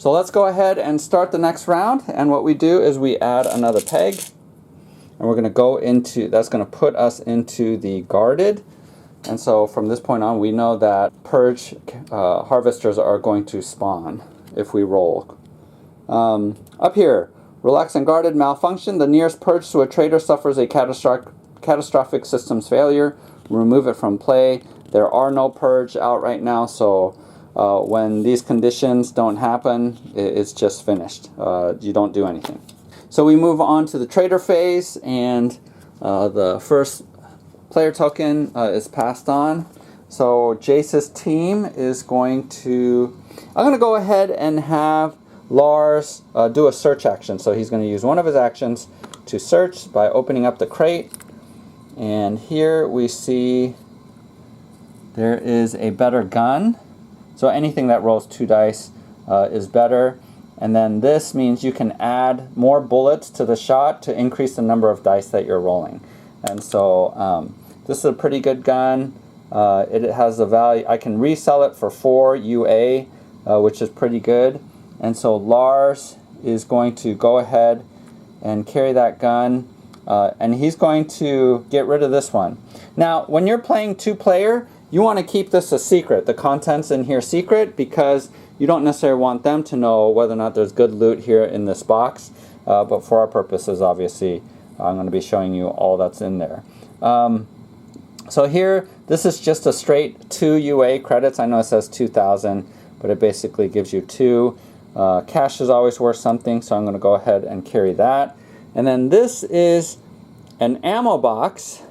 So let's go ahead and start the next round, and what we do is we add another peg, and we're going to go into, that's going to put us into the guarded. And so from this point on, we know that purge harvesters are going to spawn if we roll. Up here, relax and guarded malfunction. The nearest purge to a trader suffers a catastrophic systems failure. Remove it from play. There are no purge out right now, so when these conditions don't happen, it's just finished. You don't do anything. So we move on to the trader phase, and the first player token is passed on. So Jace's team is going to, I'm going to go ahead and have Lars do a search action. So he's going to use one of his actions to search by opening up the crate. And here we see there is a better gun. So anything that rolls 2 dice is better. And then this means you can add more bullets to the shot to increase the number of dice that you're rolling. And so this is a pretty good gun. It has the value, I can resell it for 4 UA, which is pretty good. And so Lars is going to go ahead and carry that gun, and he's going to get rid of this one. Now, when you're playing 2-player, you want to keep this a secret, the contents in here secret, because you don't necessarily want them to know whether or not there's good loot here in this box. But for our purposes, obviously, I'm going to be showing you all that's in there. So here, this is just a straight 2 UA credits. I know it says 2,000, but it basically gives you 2. Cash is always worth something, so I'm going to go ahead and carry that. And then this is an ammo box,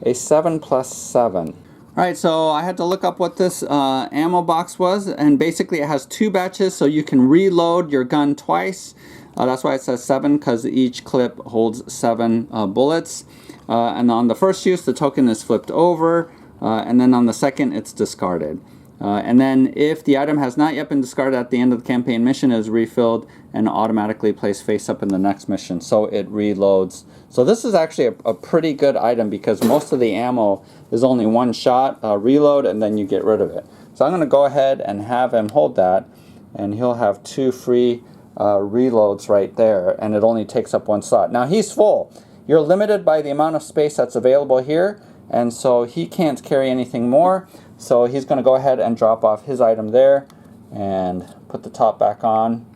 a 7+7. Alright, so I had to look up what this ammo box was, and basically it has 2 batches, so you can reload your gun twice. That's why it says 7, because each clip holds 7 bullets. And on the first use, the token is flipped over, and then on the second, it's discarded. And then if the item has not yet been discarded at the end of the campaign mission, it is refilled and automatically placed face up in the next mission, so it reloads. So this is actually a pretty good item, because most of the ammo is only 1 shot, reload, and then you get rid of it. So I'm going to go ahead and have him hold that, and he'll have 2 free reloads right there, and it only takes up 1 slot. Now he's full. You're limited by the amount of space that's available here, and so he can't carry anything more. So he's going to go ahead and drop off his item there and put the top back on.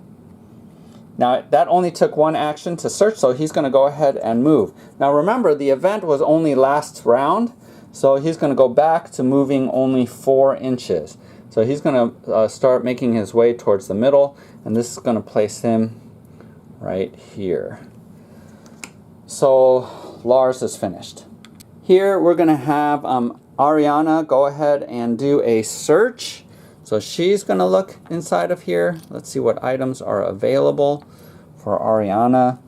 Now that only took 1 action to search, so he's going to go ahead and move. Now remember, the event was only last round, so he's going to go back to moving only 4 inches. So he's going to start making his way towards the middle, and this is going to place him right here. So Lars is finished. Here we're going to have Ariana go ahead and do a search. So she's going to look inside of here. Let's see what items are available for Ariana.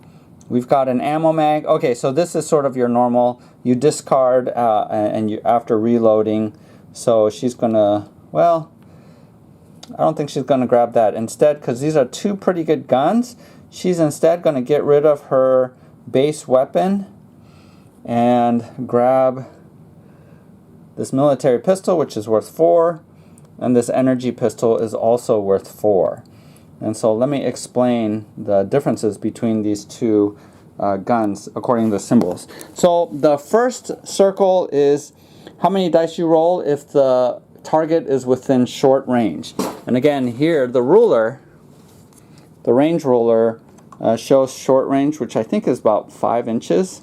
We've got an ammo mag. Okay, so this is sort of your normal. You discard and you after reloading. So she's going to, well, I don't think she's going to grab that. Instead, because these are 2 pretty good guns, she's instead going to get rid of her base weapon and grab this military pistol, which is worth 4, and this energy pistol is also worth 4. And so let me explain the differences between these 2 guns according to the symbols. So the first circle is how many dice you roll if the target is within short range. And again, here the ruler, the range ruler, shows short range, which I think is about 5 inches.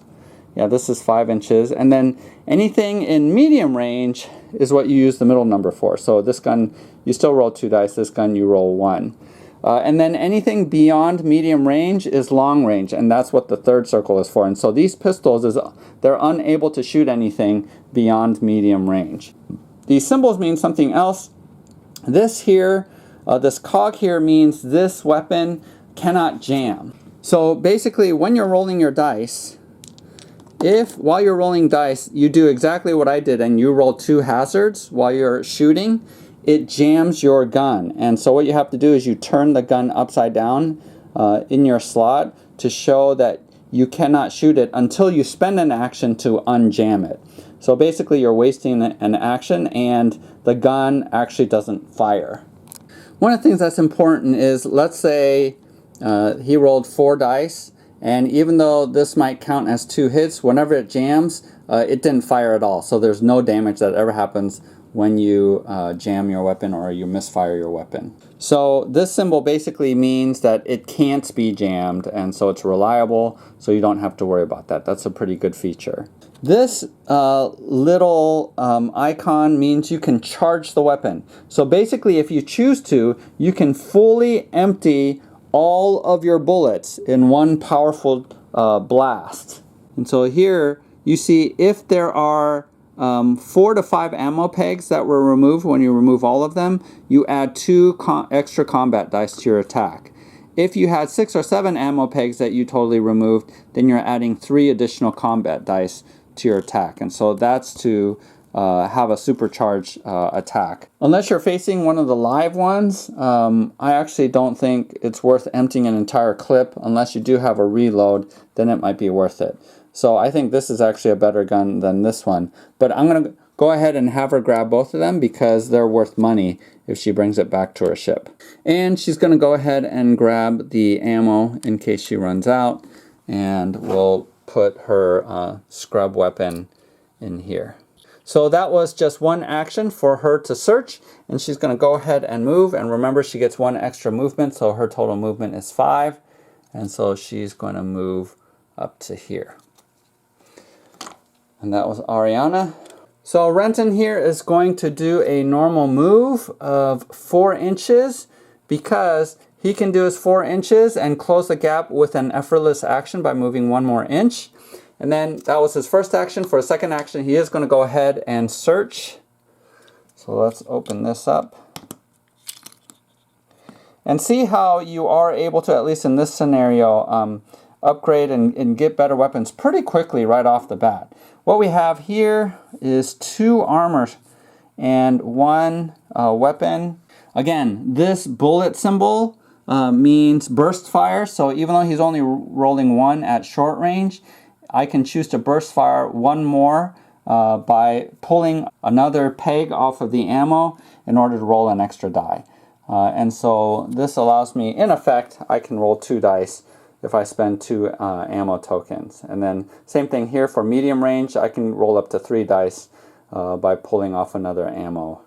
Yeah, this is 5 inches. And then anything in medium range is what you use the middle number for. So this gun, you still roll 2 dice. This gun, you roll 1. And then anything beyond medium range is long range, and that's what the third circle is for. And so these pistols, they're unable to shoot anything beyond medium range. These symbols mean something else. This here, this cog here means this weapon cannot jam. So basically, when you're rolling your dice, if while you're rolling dice you do exactly what I did and you roll 2 hazards while you're shooting, it jams your gun. And so what you have to do is you turn the gun upside down in your slot to show that you cannot shoot it until you spend an action to unjam it. So basically you're wasting an action and the gun actually doesn't fire. One of the things that's important is, let's say he rolled 4 dice, and even though this might count as 2 hits, whenever it jams, it didn't fire at all. So there's no damage that ever happens when you jam your weapon or you misfire your weapon. So this symbol basically means that it can't be jammed, and so it's reliable, so you don't have to worry about that. That's a pretty good feature. This little icon means you can charge the weapon. So basically, if you choose to, you can fully empty all of your bullets in one powerful blast. And so here you see if there are 4 to 5 ammo pegs that were removed, when you remove all of them, you add 2 extra combat dice to your attack. If you had 6 or 7 ammo pegs that you totally removed, then you're adding 3 additional combat dice to your attack. And so that's to have a supercharged attack. Unless you're facing one of the live ones, I actually don't think it's worth emptying an entire clip. Unless you do have a reload, then it might be worth it. So I think this is actually a better gun than this one. But I'm going to go ahead and have her grab both of them because they're worth money if she brings it back to her ship. And she's going to go ahead and grab the ammo in case she runs out. And we'll put her scrub weapon in here. So that was just one action for her to search, and she's going to go ahead and move. And remember, she gets 1 extra movement, so her total movement is 5. And so she's going to move up to here. And that was Ariana. So Renton here is going to do a normal move of 4 inches because he can do his 4 inches and close the gap with an effortless action by moving 1 more inch. And then that was his first action. For a second action, he is going to go ahead and search. So let's open this up. And see how you are able to, at least in this scenario, upgrade and get better weapons pretty quickly right off the bat. What we have here is 2 armor and 1 weapon. Again, this bullet symbol means burst fire. So even though he's only rolling 1 at short range, I can choose to burst fire 1 more by pulling another peg off of the ammo in order to roll an extra die. And so this allows me, in effect, I can roll 2 dice if I spend 2 ammo tokens. And then same thing here for medium range, I can roll up to 3 dice by pulling off another ammo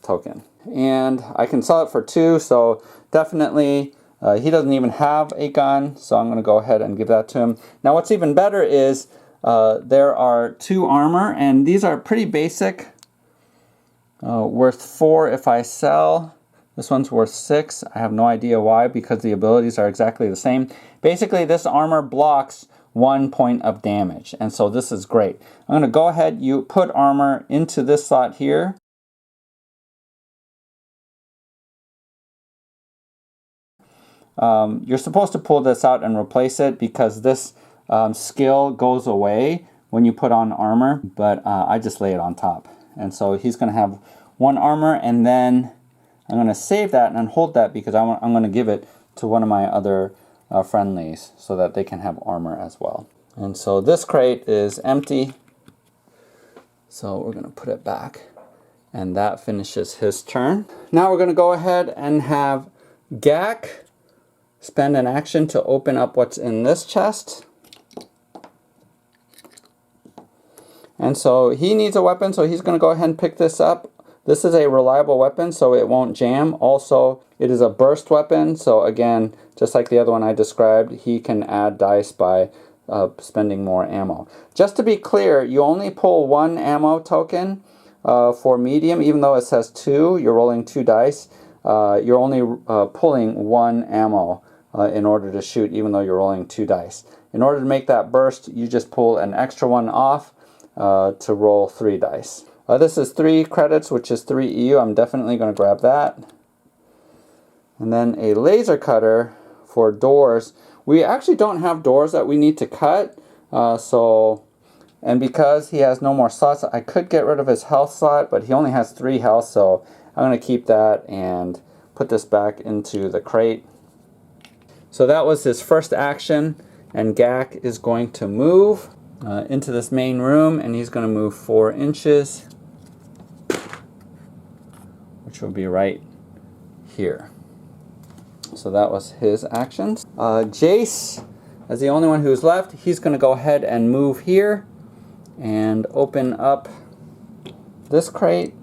token. And I can sell it for 2, so definitely he doesn't even have a gun, so I'm going to go ahead and give that to him. Now what's even better is there are 2 armor, and these are pretty basic, worth 4 if I sell. This one's worth 6. I have no idea why, because the abilities are exactly the same. Basically, this armor blocks 1 point of damage, and so this is great. I'm going to go ahead, you put armor into this slot here. You're supposed to pull this out and replace it because this skill goes away when you put on armor, but I just lay it on top. And so he's going to have 1 armor, and then I'm going to save that and hold that because I'm going to give it to one of my other friendlies so that they can have armor as well. And so this crate is empty, so we're going to put it back, and that finishes his turn. Now we're going to go ahead and have Gak spend an action to open up what's in this chest. And so he needs a weapon, so he's going to go ahead and pick this up. This is a reliable weapon, so it won't jam. Also, it is a burst weapon, so again, just like the other one I described, he can add dice by spending more ammo. Just to be clear, you only pull 1 ammo token for medium, even though it says 2, you're rolling 2 dice. You're only pulling 1 ammo in order to shoot, even though you're rolling 2 dice. In order to make that burst, you just pull an extra 1 off to roll 3 dice. This is 3 credits, which is 3 EU. I'm definitely going to grab that. And then a laser cutter for doors. We actually don't have doors that we need to cut. And because he has no more slots, I could get rid of his health slot, but he only has 3 health, so I'm going to keep that and put this back into the crate. So that was his first action, and Gak is going to move into this main room, and he's going to move 4 inches, which will be right here. So that was his actions. Jace, as the only one who's left, he's going to go ahead and move here and open up this crate.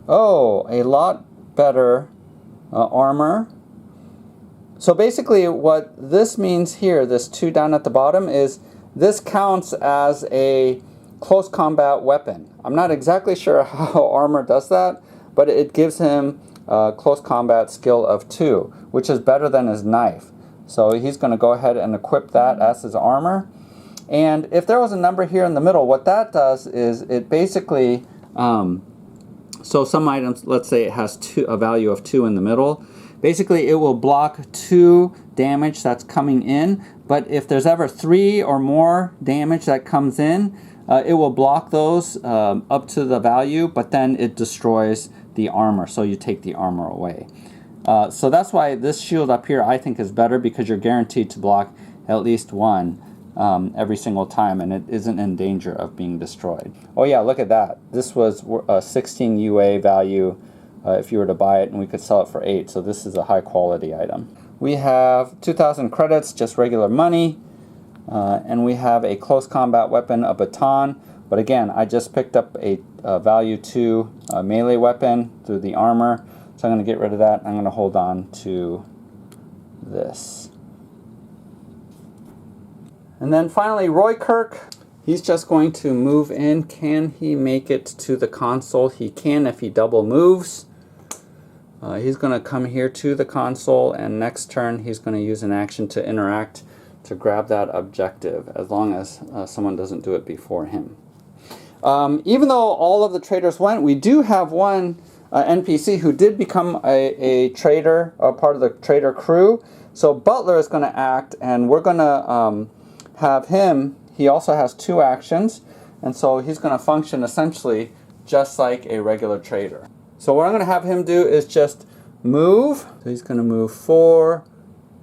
Oh, a lot better armor. So basically what this means here, this 2 down at the bottom, is this counts as a close combat weapon. I'm not exactly sure how armor does that, but it gives him a close combat skill of 2, which is better than his knife. So he's going to go ahead and equip that as his armor. And if there was a number here in the middle, what that does is it basically, so some items, let's say it has a value of 2 in the middle. Basically, it will block 2 damage that's coming in, but if there's ever 3 or more damage that comes in, it will block those up to the value, but then it destroys the armor, so you take the armor away. So that's why this shield up here I think is better, because you're guaranteed to block at least 1 every single time, and it isn't in danger of being destroyed. Oh yeah, look at that. This was a 16 UA value if you were to buy it, and we could sell it for 8, so this is a high quality item. We have 2,000 credits, just regular money, and we have a close combat weapon, a baton, but again, I just picked up a value 2 melee weapon through the armor, so I'm going to get rid of that. I'm going to hold on to this. And then finally, Roy Kirk. He's just going to move in. Can he make it to the console? He can if he double moves. He's going to come here to the console, and next turn he's going to use an action to interact to grab that objective, as long as someone doesn't do it before him. Even though all of the traders went, we do have one NPC who did become a trader, a part of the trader crew. So Butler is going to act, and we're going to have him. He also has 2 actions, and so he's going to function essentially just like a regular trader. So what I'm going to have him do is just move. So he's going to move 4,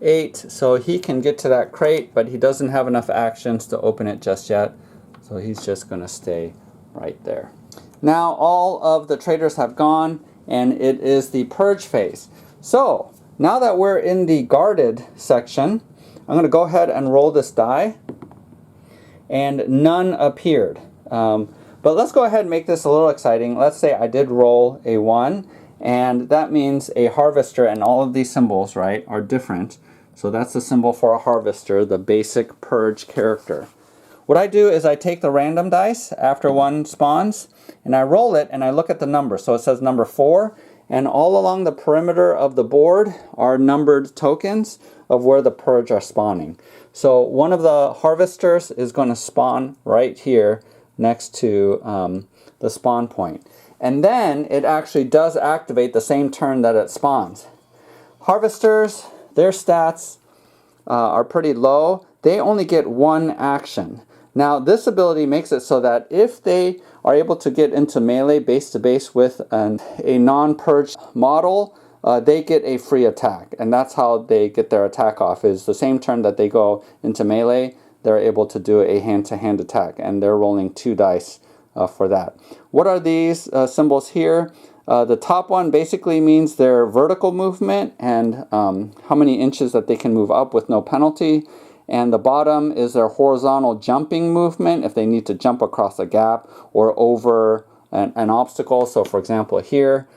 8, so he can get to that crate, but he doesn't have enough actions to open it just yet. So he's just going to stay right there. Now all of the traders have gone, and it is the Purge Face. So now that we're in the guarded section, I'm going to go ahead and roll this die, and none appeared. But let's go ahead and make this a little exciting. Let's say I did roll a 1, and that means a harvester, and all of these symbols, right, are different. So that's the symbol for a harvester, the basic Purge character. What I do is I take the random dice after one spawns, and I roll it, and I look at the number. So it says number 4, and all along the perimeter of the board are numbered tokens of where the Purge are spawning. So one of the harvesters is going to spawn right here next to the spawn point. And then it actually does activate the same turn that it spawns. Harvesters, their stats are pretty low. They only get 1 action. Now this ability makes it so that if they are able to get into melee base to base with a non-purged model, they get a free attack. And that's how they get their attack off, is the same turn that they go into melee, they're able to do a hand-to-hand attack, and they're rolling 2 dice for that. What are these symbols here? The top one basically means their vertical movement and how many inches that they can move up with no penalty. And the bottom is their horizontal jumping movement, if they need to jump across a gap or over an obstacle. So for example here,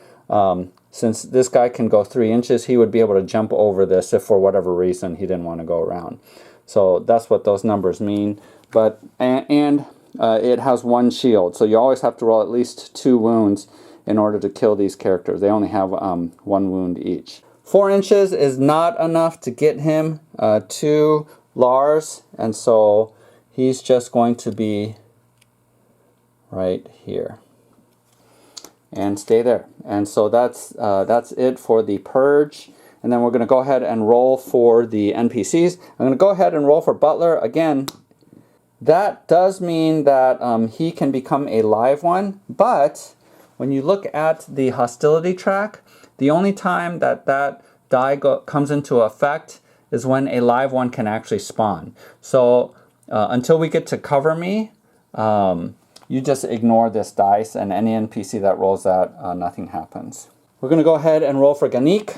since this guy can go 3 inches, he would be able to jump over this if for whatever reason he didn't want to go around. So that's what those numbers mean. But it has 1 shield, so you always have to roll at least 2 wounds in order to kill these characters. They only have 1 wound each. 4 inches is not enough to get him to Lars, and so he's just going to be right here and stay there. And so that's it for the Purge. And then we're going to go ahead and roll for the NPCs. I'm going to go ahead and roll for Butler. Again, that does mean that he can become a live one, but when you look at the hostility track, the only time that die comes into effect is when a live one can actually spawn. So until we get to Cover Me, you just ignore this dice, and any NPC that rolls that, nothing happens. We're going to go ahead and roll for Ganeek.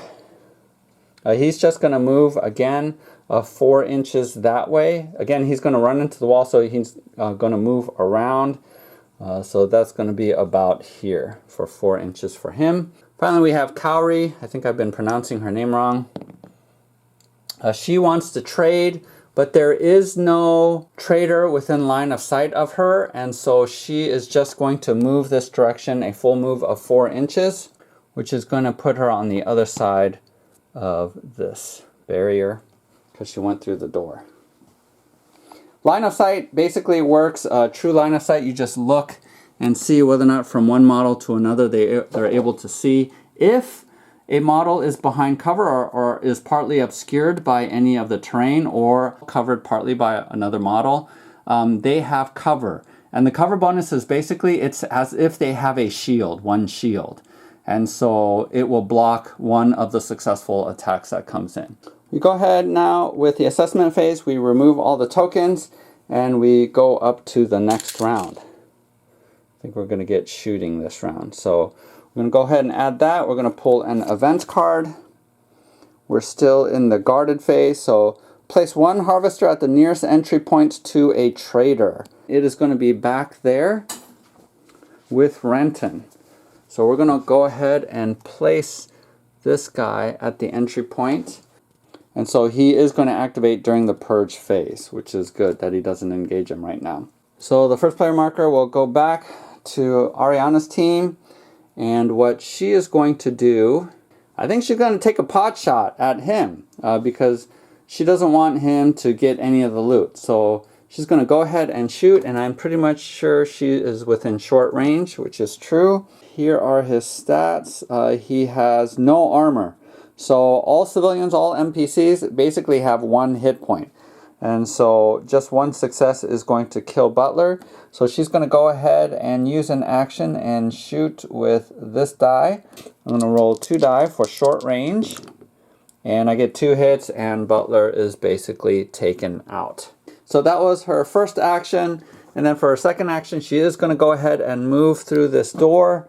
He's just going to move again 4 inches that way. Again, he's going to run into the wall, so he's going to move around. So that's going to be about here for 4 inches for him. Finally, we have Kaori. I think I've been pronouncing her name wrong. She wants to trade, but there is no trader within line of sight of her, and so she is just going to move this direction, a full move of 4 inches, which is going to put her on the other side of this barrier because she went through the door. Line of sight basically works, true line of sight, you just look and see whether or not from one model to another they're able to see. If a model is behind cover or is partly obscured by any of the terrain or covered partly by another model, they have cover. And the cover bonus is basically, it's as if they have a shield, one shield. And so it will block one of the successful attacks that comes in. We go ahead now with the assessment phase. We remove all the tokens and we go up to the next round. I think we're going to get shooting this round. So we're going to go ahead and add that. We're going to pull an event card. We're still in the guarded phase. So place 1 harvester at the nearest entry point to a trader. It is going to be back there with Renton. So we're going to go ahead and place this guy at the entry point. And so he is going to activate during the purge phase, which is good that he doesn't engage him right now. So the first player marker will go back to Ariana's team. And what she is going to do, I think she's going to take a pot shot at him because she doesn't want him to get any of the loot. So she's going to go ahead and shoot, and I'm pretty much sure she is within short range, which is true. Here are his stats. He has no armor. So all civilians, all NPCs basically have 1 hit point. And so just 1 success is going to kill Butler. So she's going to go ahead and use an action and shoot with this die. I'm going to roll 2 die for short range. And I get 2 hits and Butler is basically taken out. So that was her first action. And then for her second action, she is going to go ahead and move through this door.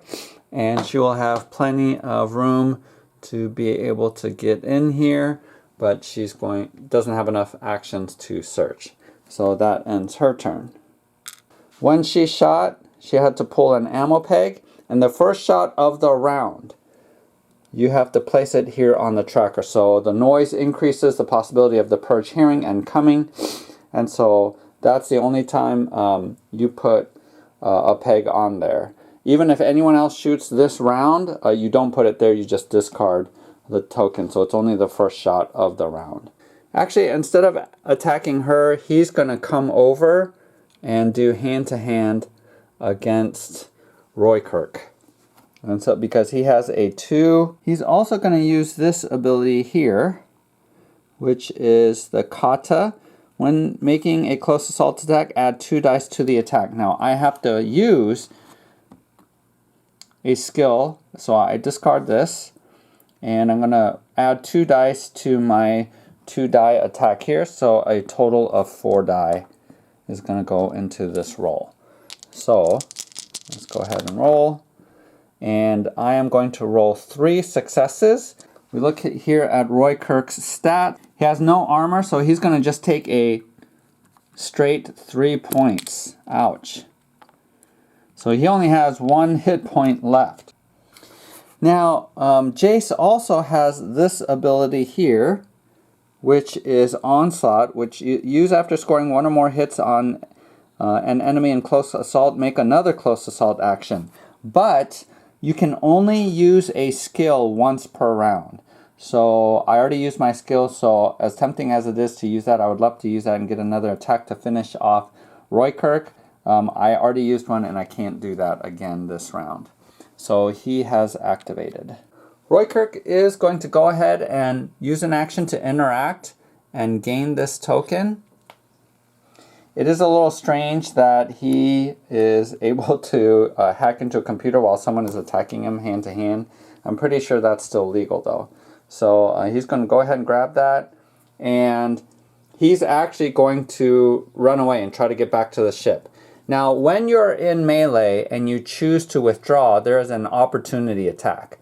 And she will have plenty of room to be able to get in here. But she's doesn't have enough actions to search. So that ends her turn. When she shot, she had to pull an ammo peg. And the first shot of the round, you have to place it here on the tracker. So the noise increases the possibility of the purge hearing and coming. And so that's the only time you put a peg on there. Even if anyone else shoots this round, you don't put it there, you just discard the token. So it's only the first shot of the round. Actually, instead of attacking her, he's going to come over and do hand-to-hand against Roykirk. And so because he has a 2, he's also going to use this ability here, which is the kata. When making a close assault attack, add 2 dice to the attack. Now I have to use a skill, so I discard this, and I'm going to add 2 dice to my 2 die attack here, so a total of 4 die is going to go into this roll. So let's go ahead and roll, and I am going to roll 3 successes. We look here at Roykirk's stat. He has no armor, so he's going to just take a straight 3 points. Ouch. So he only has 1 hit point left. Now, Jace also has this ability here, which is Onslaught, which you use after scoring 1 or more hits on an enemy in close assault, make another close assault action. But you can only use a skill once per round. So I already used my skill, so as tempting as it is to use that, I would love to use that and get another attack to finish off Roykirk. I already used one and I can't do that again this round. So he has activated. Roykirk is going to go ahead and use an action to interact and gain this token. It is a little strange that he is able to hack into a computer while someone is attacking him hand to hand. I'm pretty sure that's still legal though. So he's going to go ahead and grab that, and he's actually going to run away and try to get back to the ship. Now, when you're in melee and you choose to withdraw, there is an opportunity attack.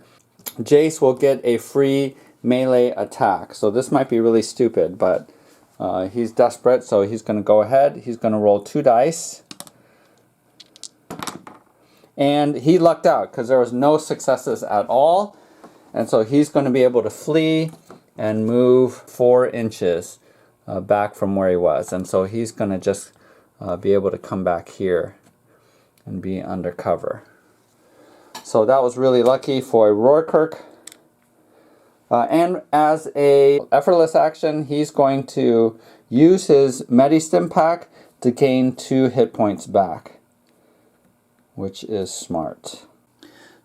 Jace will get a free melee attack. So this might be really stupid, but he's desperate, so he's going to go ahead. He's going to roll 2 dice. And he lucked out because there was no successes at all. And so he's going to be able to flee and move 4 inches back from where he was. And so he's going to just be able to come back here and be undercover. So that was really lucky for Roarkirk. And as a effortless action, he's going to use his Medi-Stim pack to gain 2 hit points back, which is smart.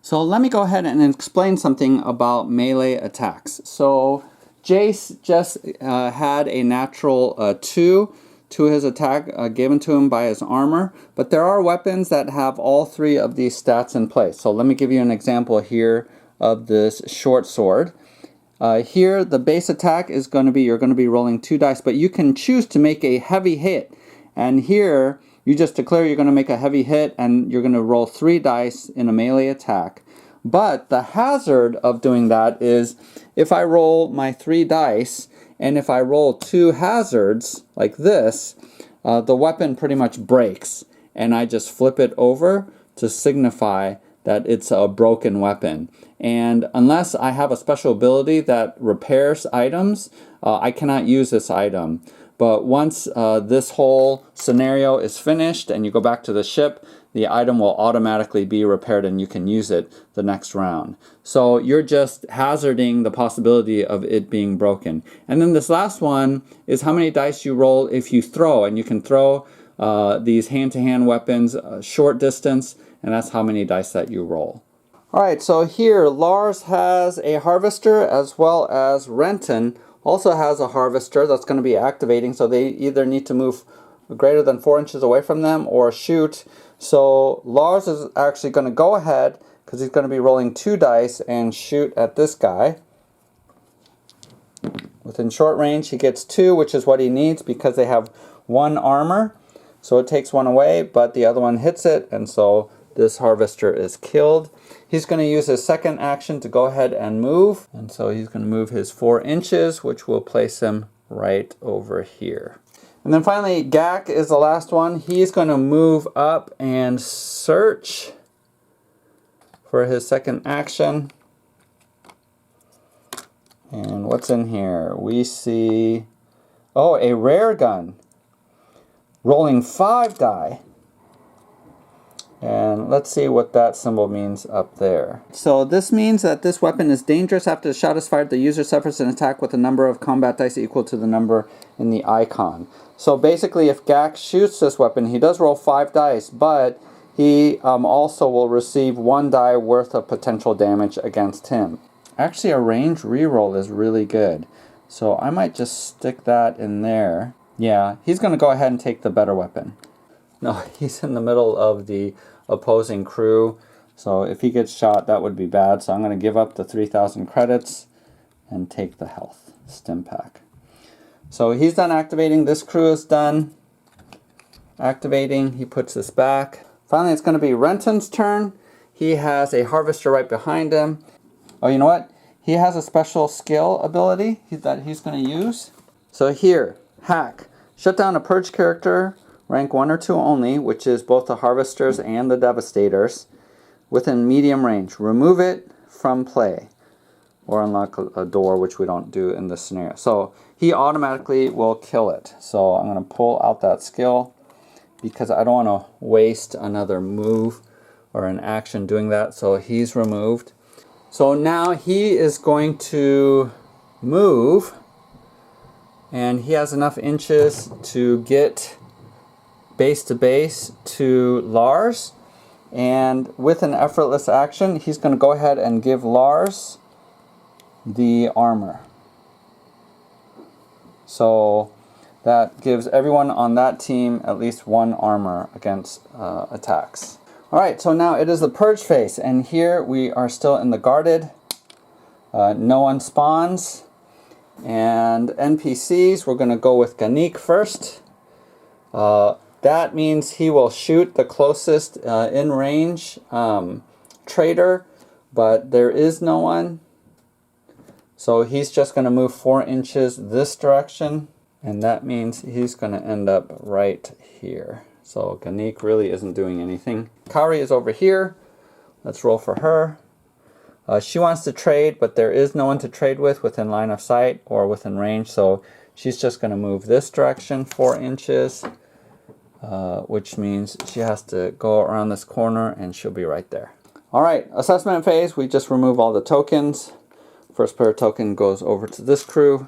So let me go ahead and explain something about melee attacks. So Jace just had a natural 2 to his attack given to him by his armor, but there are weapons that have all 3 of these stats in place. So let me give you an example here of this short sword. Here the base attack is going to be, you're going to be rolling 2 dice, but you can choose to make a heavy hit. And here you just declare you're going to make a heavy hit and you're going to roll 3 dice in a melee attack. But the hazard of doing that is if I roll my 3 dice and if I roll 2 hazards like this, the weapon pretty much breaks and I just flip it over to signify that it's a broken weapon. And unless I have a special ability that repairs items, I cannot use this item. But once this whole scenario is finished and you go back to the ship, the item will automatically be repaired and you can use it the next round. So you're just hazarding the possibility of it being broken. And then this last one is how many dice you roll if you throw. And you can throw these hand-to-hand weapons short distance, and that's how many dice that you roll. Alright, so here Lars has a harvester as well as Renton also has a harvester that's going to be activating, so they either need to move greater than 4 inches away from them or shoot. So Lars is actually going to go ahead because he's going to be rolling 2 dice and shoot at this guy. Within short range he gets 2, which is what he needs because they have 1 armor. So it takes 1 away, but the other one hits it, and so this harvester is killed. He's going to use his second action to go ahead and move. And so he's going to move his 4 inches, which will place him right over here. And then finally, Gak is the last one. He's going to move up and search for his second action. And what's in here? We see, oh, a rare gun. Rolling 5 die. And let's see what that symbol means up there. So this means that this weapon is dangerous. After the shot is fired, the user suffers an attack with a number of combat dice equal to the number in the icon. So basically, if Gak shoots this weapon, he does roll 5 dice, but he also will receive 1 die worth of potential damage against him. Actually, a range reroll is really good. So I might just stick that in there. Yeah, he's going to go ahead and take the better weapon. No, he's in the middle of the opposing crew, so if he gets shot, that would be bad. So I'm going to give up the 3,000 credits and take the health stim pack. So he's done activating. This crew is done activating. He puts this back. Finally, it's going to be Renton's turn. He has a harvester right behind him. Oh, you know what? He has a special skill ability that he's going to use. So here, hack. Shut down a purge character, rank 1 or 2 only, which is both the harvesters and the devastators, within medium range. Remove it from play, or unlock a door, which we don't do in this scenario. So he automatically will kill it. So I'm going to pull out that skill because I don't want to waste another move or an action doing that. So he's removed. So now he is going to move, and he has enough inches to get base to base to Lars, and with an effortless action he's going to go ahead and give Lars the armor. So that gives everyone on that team at least 1 armor against attacks. Alright, so now it is the Purge Face, and here we are still in the guarded. No one spawns. And NPCs, we're going to go with Ganik first. that means he will shoot the closest in range trader, but there is no one. So he's just going to move 4 inches this direction, and that means he's going to end up right here. So Ganeek really isn't doing anything. Kauri is over here. Let's roll for her. She wants to trade, but there is no one to trade with within line of sight or within range, so she's just going to move this direction 4 inches, which means she has to go around this corner and she'll be right there. All right, assessment phase, we just remove all the tokens. First player token goes over to this crew.